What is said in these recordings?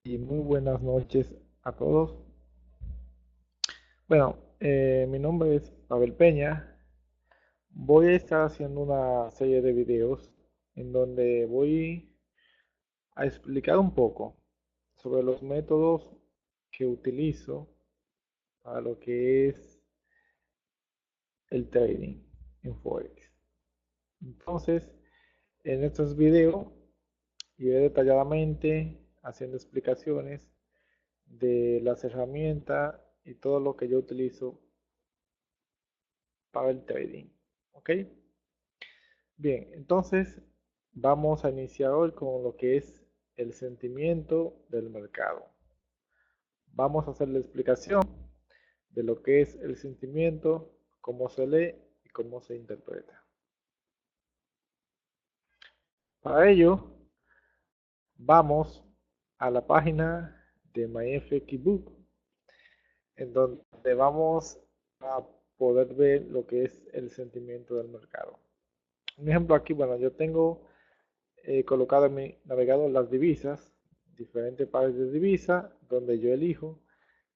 Y muy buenas noches a todos. Bueno, mi nombre es Pavel Peña. Voy a estar haciendo una serie de videos en donde voy a explicar un poco sobre los métodos que utilizo para lo que es el trading en Forex. Entonces, en estos videos iré detalladamente haciendo explicaciones de las herramientas y todo lo que yo utilizo para el trading. ¿Ok? Bien, entonces vamos a iniciar hoy con lo que es el sentimiento del mercado. Vamos a hacer la explicación de lo que es el sentimiento, cómo se lee y cómo se interpreta. Para ello, vamos a la página de MyFXBook, en donde vamos a poder ver lo que es el sentimiento del mercado. Un ejemplo aquí, bueno, yo tengo colocado en mi navegador las divisas, diferentes pares de divisas, donde yo elijo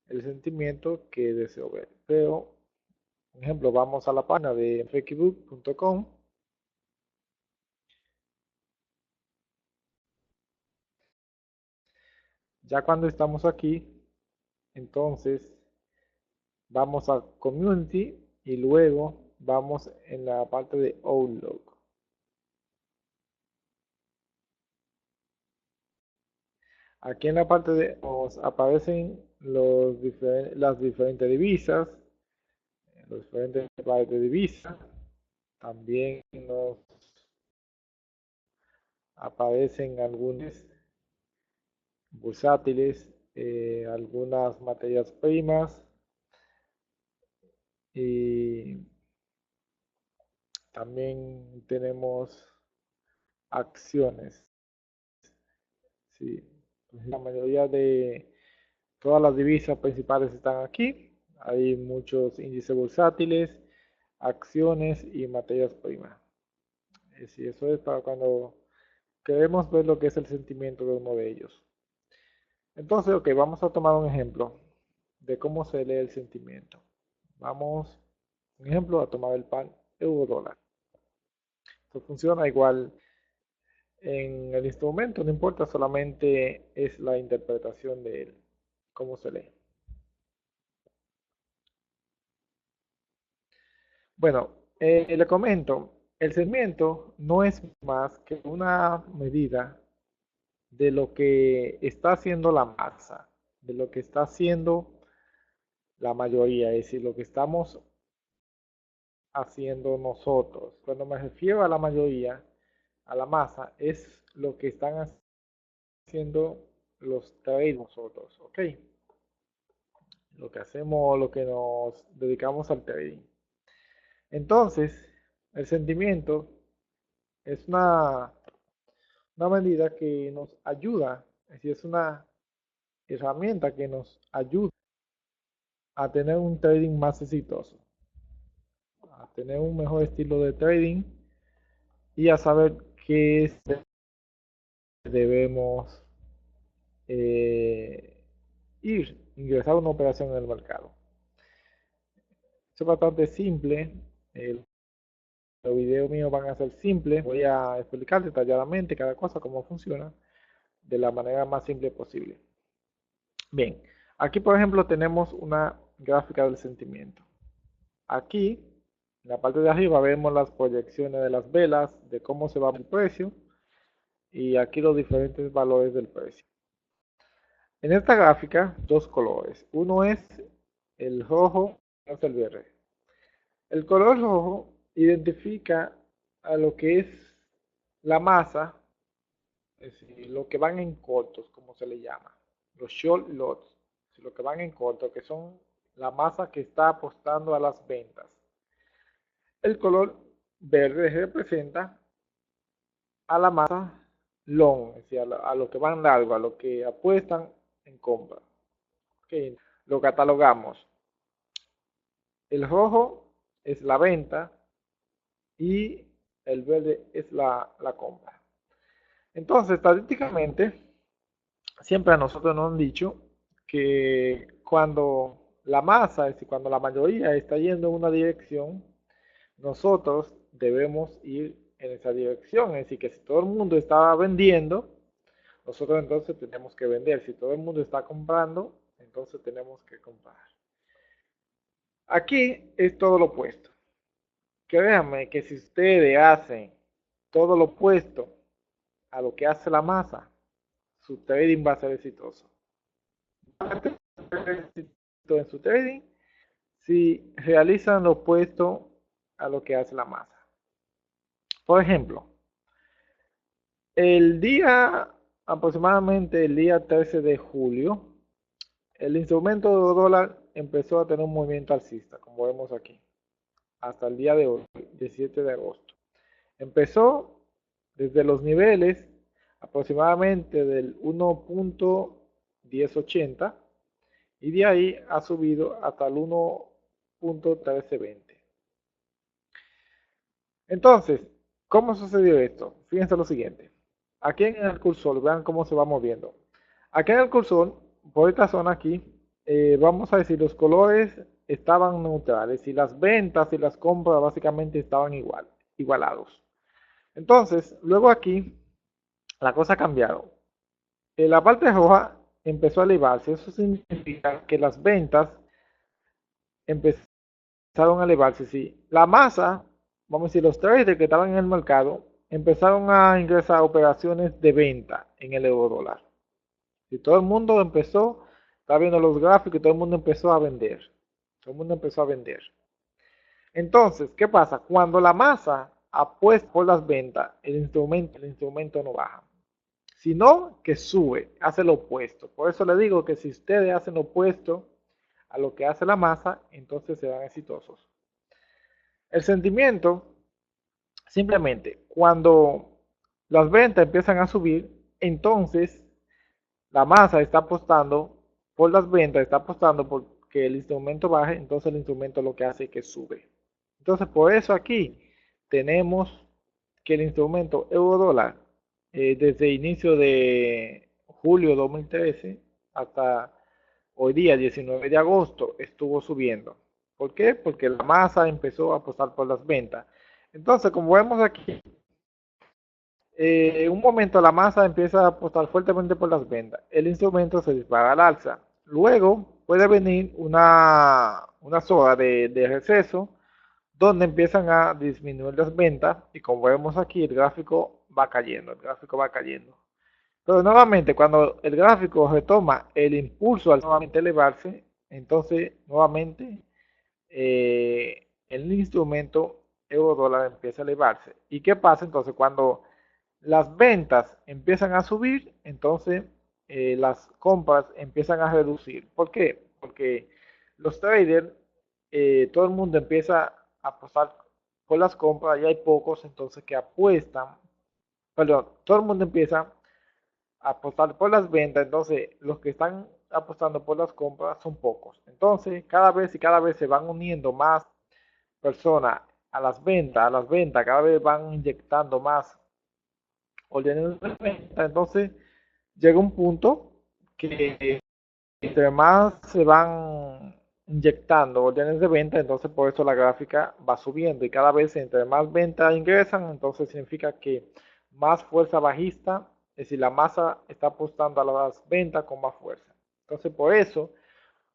el sentimiento que deseo ver. Pero, por ejemplo, vamos a la página de fxbook.com. Ya cuando estamos aquí, entonces vamos a Community y luego vamos en la parte de Outlook. Aquí en la parte de nos aparecen las diferentes divisas, los diferentes pares de divisas. También nos aparecen algunos bursátiles, algunas materias primas y también tenemos acciones. Sí, la mayoría de todas las divisas principales están aquí. Hay muchos índices bursátiles, acciones y materias primas. Sí, eso es para cuando queremos ver lo que es el sentimiento de uno de ellos. Entonces, ok, vamos a tomar un ejemplo de cómo se lee el sentimiento. Vamos, un ejemplo, a tomar el par euro dólar. Esto funciona igual en el instrumento, no importa, solamente es la interpretación de él, cómo se lee. Bueno, le comento, el segmento no es más que una medida de lo que está haciendo la masa, de lo que está haciendo la mayoría, es decir, lo que estamos haciendo nosotros. Cuando me refiero a la mayoría, a la masa, es lo que están haciendo los traders nosotros, ¿ok? Lo que hacemos, lo que nos dedicamos al trading. Entonces, el sentimiento es una medida que nos ayuda, es decir, es una herramienta que nos ayuda a tener un trading más exitoso, a tener un mejor estilo de trading y a saber qué debemos eh, ingresar a una operación en el mercado. Es bastante simple. Los videos míos van a ser simples. Voy a explicar detalladamente cada cosa, cómo funciona, de la manera más simple posible. Bien, aquí por ejemplo tenemos una gráfica del sentimiento. Aquí, en la parte de arriba, vemos las proyecciones de las velas, de cómo se va el precio, y aquí los diferentes valores del precio. En esta gráfica, dos colores. Uno es el rojo, y otro es el verde. El color rojo identifica a lo que es la masa, es decir, lo que van en cortos, como se le llama, los short lots, lo que van en corto, que son la masa que está apostando a las ventas. El color verde representa a la masa long, es decir, a lo que van largo, a lo que apuestan en compra. Okay. Lo catalogamos. El rojo es la venta y el verde es la compra. Entonces, estadísticamente, siempre a nosotros nos han dicho que cuando la masa, es decir, cuando la mayoría está yendo en una dirección, nosotros debemos ir en esa dirección. Es decir, que si todo el mundo está vendiendo, nosotros entonces tenemos que vender. Si todo el mundo está comprando, entonces tenemos que comprar. Aquí es todo lo opuesto. Créanme que si ustedes hacen todo lo opuesto a lo que hace la masa, su trading va a ser exitoso. En su trading si realizan lo opuesto a lo que hace la masa. Por ejemplo, el día, aproximadamente el día 13 de julio, el instrumento de dólar empezó a tener un movimiento alcista, como vemos aquí, hasta el día de hoy, 17 de agosto. Empezó desde los niveles aproximadamente del 1.1080 y de ahí ha subido hasta el 1.1320. Entonces, ¿cómo sucedió esto? Fíjense lo siguiente. Aquí en el cursor, vean cómo se va moviendo. Aquí en el cursor, por esta zona aquí, vamos a decir, los colores estaban neutrales y las ventas y las compras básicamente estaban igualados. Entonces, luego aquí, la cosa ha cambiado. La parte roja empezó a elevarse. Eso significa que las ventas empezaron a elevarse. Sí. La masa, vamos a decir, los traders que estaban en el mercado, empezaron a ingresar operaciones de venta en el euro dólar. Y todo el mundo empezó, está viendo los gráficos y todo el mundo empezó a vender. Todo el mundo empezó a vender. Entonces, ¿qué pasa? Cuando la masa apuesta por las ventas, el instrumento no baja, sino que sube, hace lo opuesto. Por eso le digo que si ustedes hacen lo opuesto a lo que hace la masa, entonces serán exitosos. El sentimiento, simplemente, cuando las ventas empiezan a subir, entonces la masa está apostando por las ventas, está apostando por que el instrumento baje, entonces el instrumento lo que hace es que sube. Entonces, por eso aquí tenemos que el instrumento euro dólar, desde inicio de julio 2013 hasta hoy día 19 de agosto, estuvo subiendo. ¿Por qué? Porque la masa empezó a apostar por las ventas. Entonces, como vemos aquí, en un momento la masa empieza a apostar fuertemente por las ventas. El instrumento se dispara al alza. Luego puede venir una zona de receso donde empiezan a disminuir las ventas y como vemos aquí el gráfico va cayendo, el gráfico va cayendo. Pero nuevamente cuando el gráfico retoma el impulso al nuevamente elevarse, entonces nuevamente el instrumento euro dólar empieza a elevarse. ¿Y qué pasa entonces cuando las ventas empiezan a subir? Entonces las compras empiezan a reducir. ¿Por qué? Porque los traders, todo el mundo empieza a apostar por las compras y hay pocos entonces que apuestan, perdón, todo el mundo empieza a apostar por las ventas, entonces los que están apostando por las compras son pocos. Entonces cada vez se van uniendo más personas a las ventas, cada vez van inyectando más órdenes de venta, entonces llega un punto que entre más se van inyectando órdenes de venta, entonces por eso la gráfica va subiendo y cada vez entre más ventas ingresan, entonces significa que más fuerza bajista, es decir, la masa está apostando a las ventas con más fuerza. Entonces por eso,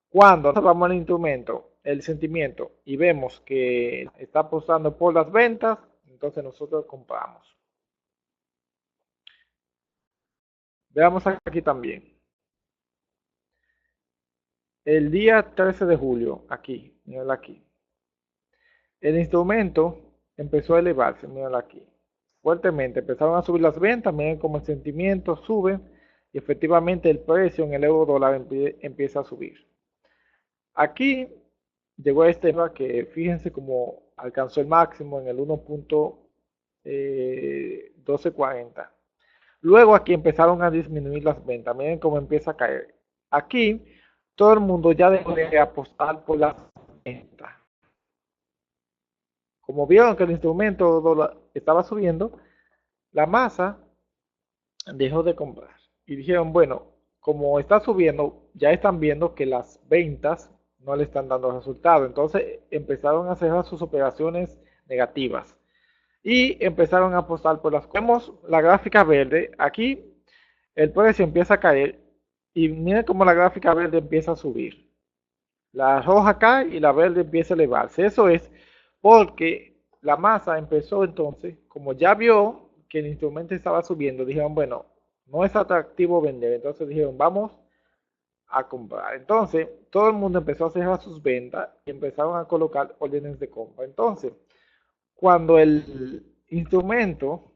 cuando vamos al instrumento, el sentimiento y vemos que está apostando por las ventas, entonces nosotros compramos. Veamos aquí también. El día 13 de julio, aquí, miren aquí. El instrumento empezó a elevarse, miren aquí, fuertemente. Empezaron a subir las ventas, miren cómo el sentimiento sube y efectivamente el precio en el euro dólar empieza a subir. Aquí llegó a este que fíjense cómo alcanzó el máximo en el 1.1240. Luego aquí empezaron a disminuir las ventas. Miren cómo empieza a caer. Aquí todo el mundo ya dejó de apostar por las ventas. Como vieron que el instrumento dólar estaba subiendo, la masa dejó de comprar. Y dijeron, bueno, como está subiendo, ya están viendo que las ventas no le están dando resultado. Entonces empezaron a cerrar sus operaciones negativas y empezaron a apostar por las. Vemos la gráfica verde. Aquí el precio empieza a caer y miren cómo la gráfica verde empieza a subir. La roja cae y la verde empieza a elevarse. Eso es porque la masa empezó entonces, como ya vio que el instrumento estaba subiendo, dijeron, bueno, no es atractivo vender. Entonces dijeron, vamos a comprar. Entonces, todo el mundo empezó a cerrar sus ventas y empezaron a colocar órdenes de compra. Entonces, cuando el instrumento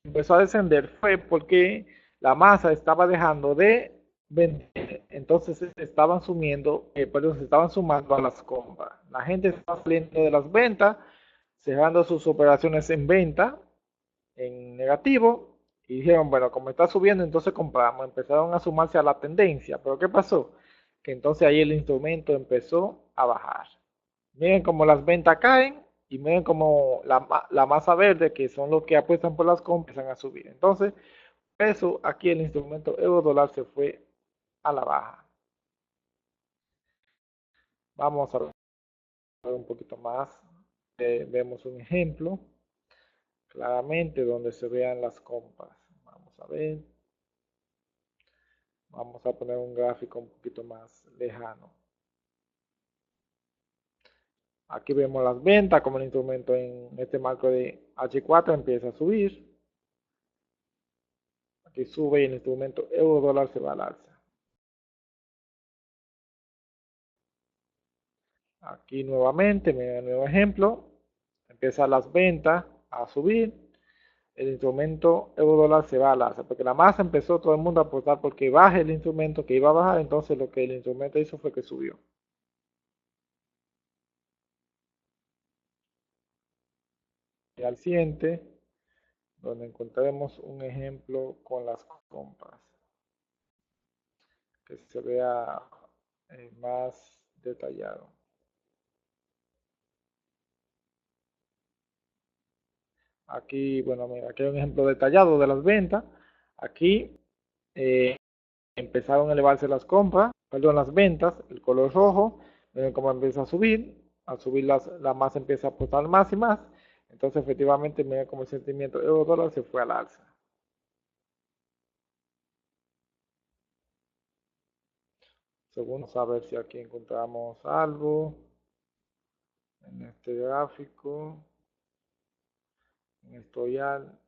empezó a descender fue porque la masa estaba dejando de vender, entonces se estaban sumiendo, perdón, se estaban sumando a las compras. La gente estaba saliendo de las ventas, cerrando sus operaciones en venta, en negativo, y dijeron, bueno, como está subiendo, entonces compramos. Empezaron a sumarse a la tendencia, pero ¿qué pasó? Que entonces ahí el instrumento empezó a bajar. Miren cómo las ventas caen y miren cómo la masa verde, que son los que apuestan por las compras, empiezan a subir. Entonces, eso aquí el instrumento euro dólar se fue a la baja. Vamos a ver un poquito más. Vemos un ejemplo claramente donde se vean las compras. Vamos a ver. Vamos a poner un gráfico un poquito más lejano. Aquí vemos las ventas como el instrumento en este marco de H4 empieza a subir. Aquí sube y el instrumento euro dólar se va al alza. Aquí nuevamente, miren el nuevo ejemplo. Empiezan las ventas a subir. El instrumento euro dólar se va al alza. Porque la masa empezó todo el mundo a apostar porque baje el instrumento que iba a bajar. Entonces lo que el instrumento hizo fue que subió. Y al siguiente, donde encontraremos un ejemplo con las compras. Que se vea más detallado. Aquí, bueno, mira, aquí hay un ejemplo detallado de las ventas. Aquí eh, empezaron a elevarse las compras, perdón, las ventas, el color rojo, miren cómo empieza a subir, al subir la masa empieza a apostar más y más, entonces efectivamente miren cómo el sentimiento euro dólar se fue al alza. Según, vamos a ver si aquí encontramos algo en este gráfico, en el historial.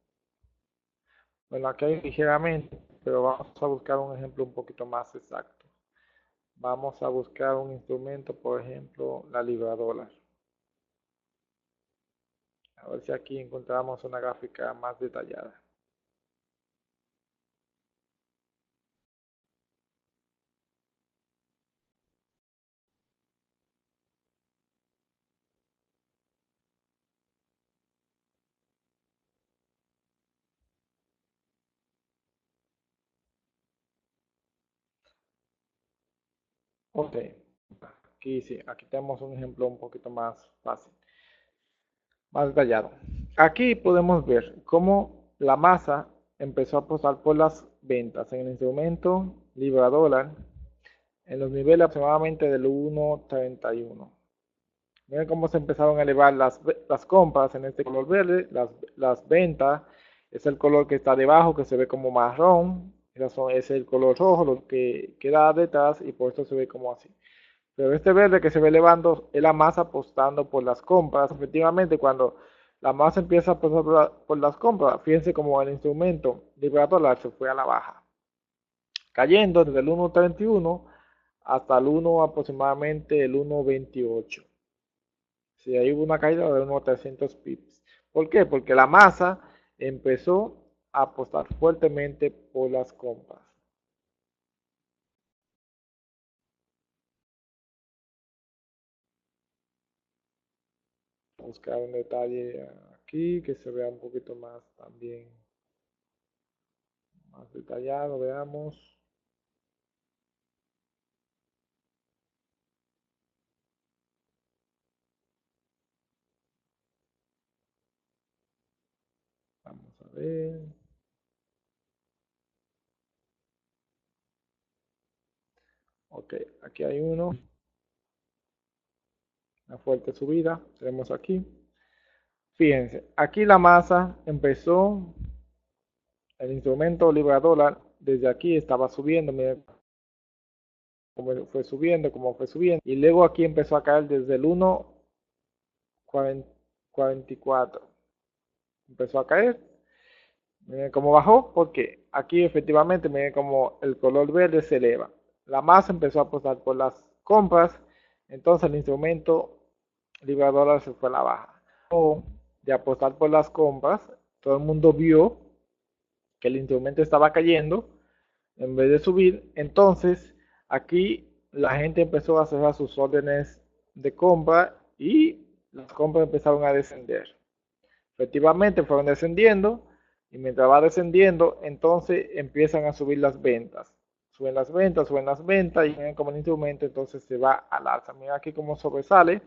Bueno, aquí hay ligeramente, pero vamos a buscar un ejemplo un poquito más exacto. Vamos a buscar un instrumento, por ejemplo, la libra dólar. A ver si aquí encontramos una gráfica más detallada. Ok, aquí sí, aquí tenemos un ejemplo un poquito más fácil, más detallado. Aquí podemos ver cómo la masa empezó a apostar por las ventas en el instrumento libra dólar en los niveles aproximadamente del 1.31. Miren cómo se empezaron a elevar las compras en este color verde, las ventas, es el color que está debajo, que se ve como marrón, es el color rojo, lo que queda detrás y por eso se ve como así. Pero este verde que se ve elevando es la masa apostando por las compras. Efectivamente, cuando la masa empieza a apostar por las compras, fíjense como el instrumento libra dólar se fue a la baja, cayendo desde el 1.31 hasta el 1 aproximadamente el 1.28. Si ahí hubo una caída de unos 300 pips. ¿Por qué? Porque la masa empezó a apostar fuertemente por las compras. Buscar un detalle aquí que se vea un poquito más también, más detallado, veamos. Vamos a ver. Ok, aquí hay uno, una fuerte subida, tenemos aquí. Fíjense, aquí la masa empezó, el instrumento libra dólar, desde aquí estaba subiendo, miren cómo fue subiendo, y luego aquí empezó a caer desde el 1.44, empezó a caer, miren cómo bajó, porque aquí efectivamente, miren cómo el color verde se eleva, la masa empezó a apostar por las compras, entonces el instrumento libra dólar se fue a la baja. De apostar por las compras, todo el mundo vio que el instrumento estaba cayendo en vez de subir, entonces aquí la gente empezó a cerrar sus órdenes de compra y las compras empezaron a descender. Efectivamente fueron descendiendo y mientras va descendiendo, entonces empiezan a subir las ventas. Suben las ventas y ven como el instrumento entonces se va al alza. Miren aquí cómo sobresale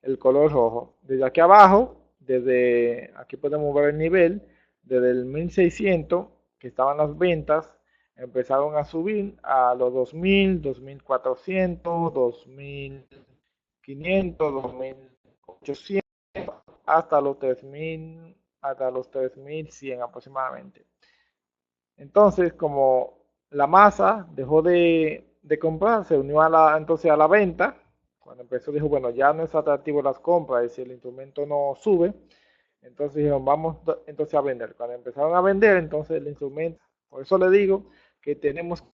el color rojo. Desde aquí abajo, desde aquí podemos ver el nivel, desde el 1600 que estaban las ventas, empezaron a subir a los 2000, 2400, 2500, 2800, hasta los 3100 aproximadamente. Entonces, como la masa dejó de comprar, se unió entonces a la venta. Cuando empezó, dijo, bueno, ya no es atractivo las compras, y si el instrumento no sube, entonces dijeron, vamos entonces a vender. Cuando empezaron a vender, entonces el instrumento, por eso le digo que tenemos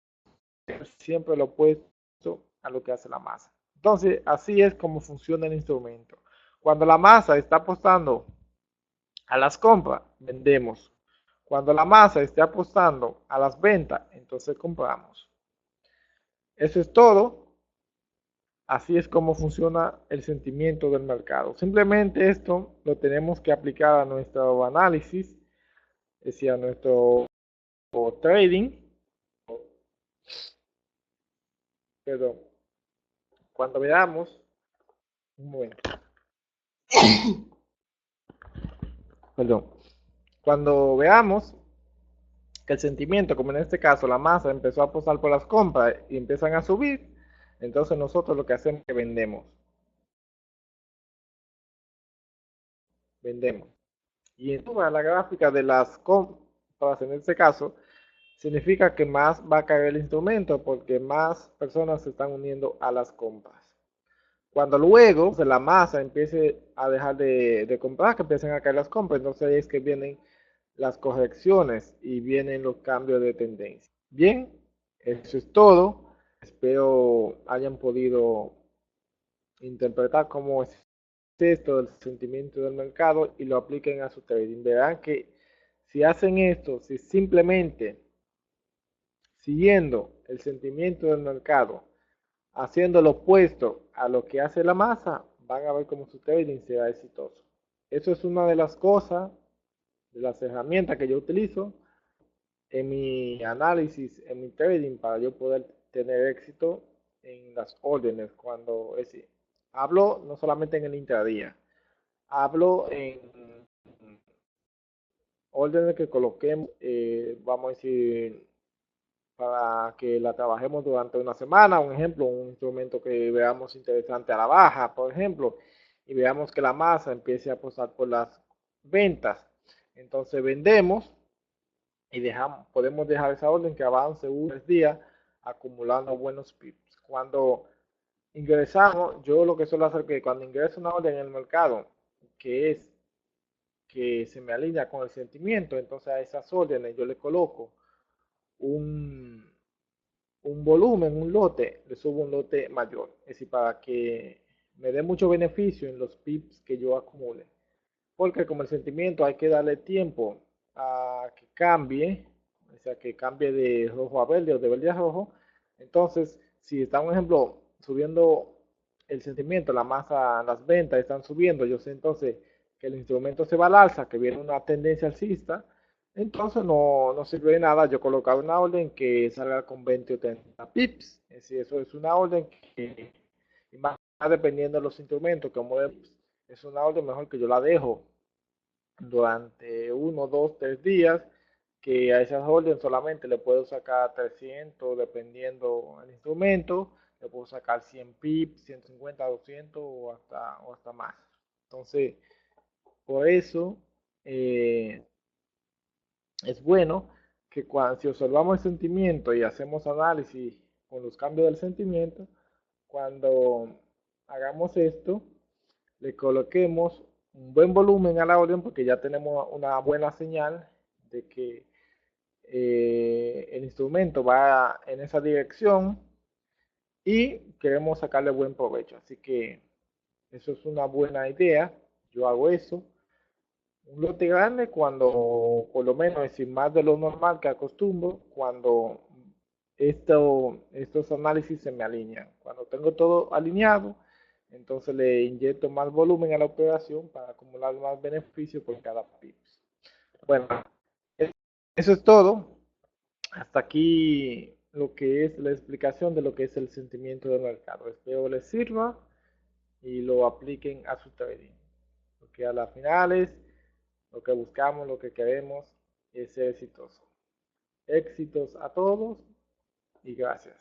que hacer siempre lo opuesto a lo que hace la masa. Entonces, así es como funciona el instrumento. Cuando la masa está apostando a las compras, vendemos. Cuando la masa esté apostando a las ventas, entonces compramos. Eso es todo. Así es como funciona el sentimiento del mercado. Simplemente esto lo tenemos que aplicar a nuestro análisis, es decir, a nuestro trading. Perdón. Cuando veamos, un momento, perdón. Cuando veamos que el sentimiento, como en este caso la masa empezó a apostar por las compras y empiezan a subir, entonces nosotros lo que hacemos es que vendemos. Y en la gráfica de las compras, en este caso, significa que más va a caer el instrumento porque más personas se están uniendo a las compras. Cuando luego la masa empiece a dejar de comprar, que empiecen a caer las compras, entonces ahí es que vienen las correcciones y vienen los cambios de tendencia. Bien, eso es todo. Espero hayan podido interpretar cómo es esto del sentimiento del mercado y lo apliquen a su trading. Verán que si hacen esto, si simplemente siguiendo el sentimiento del mercado, haciendo lo opuesto a lo que hace la masa, van a ver cómo su trading será exitoso. Eso es una de las cosas, de las herramientas que yo utilizo en mi análisis, en mi trading, para yo poder tener éxito en las órdenes. Cuando hablo no solamente en el intradía, hablo en órdenes que coloquemos, vamos a decir, para que la trabajemos durante una semana. Un ejemplo, un instrumento que veamos interesante a la baja, por ejemplo, y veamos que la masa empiece a apostar por las ventas. Entonces vendemos y podemos dejar esa orden que avance un día acumulando buenos pips. Cuando ingresamos, yo lo que suelo hacer es que cuando ingreso una orden en el mercado, que es que se me alinea con el sentimiento, entonces a esas órdenes yo le coloco un, un volumen, un lote, le subo un lote mayor, es decir, para que me dé mucho beneficio en los pips que yo acumule. Porque como el sentimiento hay que darle tiempo a que cambie, o sea, que cambie de rojo a verde o de verde a rojo. Entonces, si está, un ejemplo, subiendo el sentimiento, la masa, las ventas están subiendo, yo sé entonces que el instrumento se va al alza, que viene una tendencia alcista, entonces no sirve de nada yo colocar una orden que salga con 20 o 30 pips. Es decir, eso es una orden que, y más dependiendo de los instrumentos, como es una orden mejor que yo la dejo durante 1, 2, 3 días, que a esas órdenes solamente le puedo sacar 300 dependiendo del instrumento, puedo sacar 100 pips, 150, 200 o hasta más. Entonces, por eso es bueno que cuando, si observamos el sentimiento y hacemos análisis con los cambios del sentimiento, cuando hagamos esto, le coloquemos un buen volumen a la orden porque ya tenemos una buena señal de que el instrumento va en esa dirección y queremos sacarle buen provecho. Así que eso es una buena idea. Yo hago eso. Un lote grande cuando, por lo menos, es decir, más de lo normal que acostumbro, cuando estos análisis se me alinean. Cuando tengo todo alineado, entonces le inyecto más volumen a la operación para acumular más beneficio por cada pips. Bueno, eso es todo. Hasta aquí lo que es la explicación de lo que es el sentimiento del mercado. Espero les sirva y lo apliquen a su trading. Porque a las finales lo que buscamos, lo que queremos es ser exitoso. Éxitos a todos y gracias.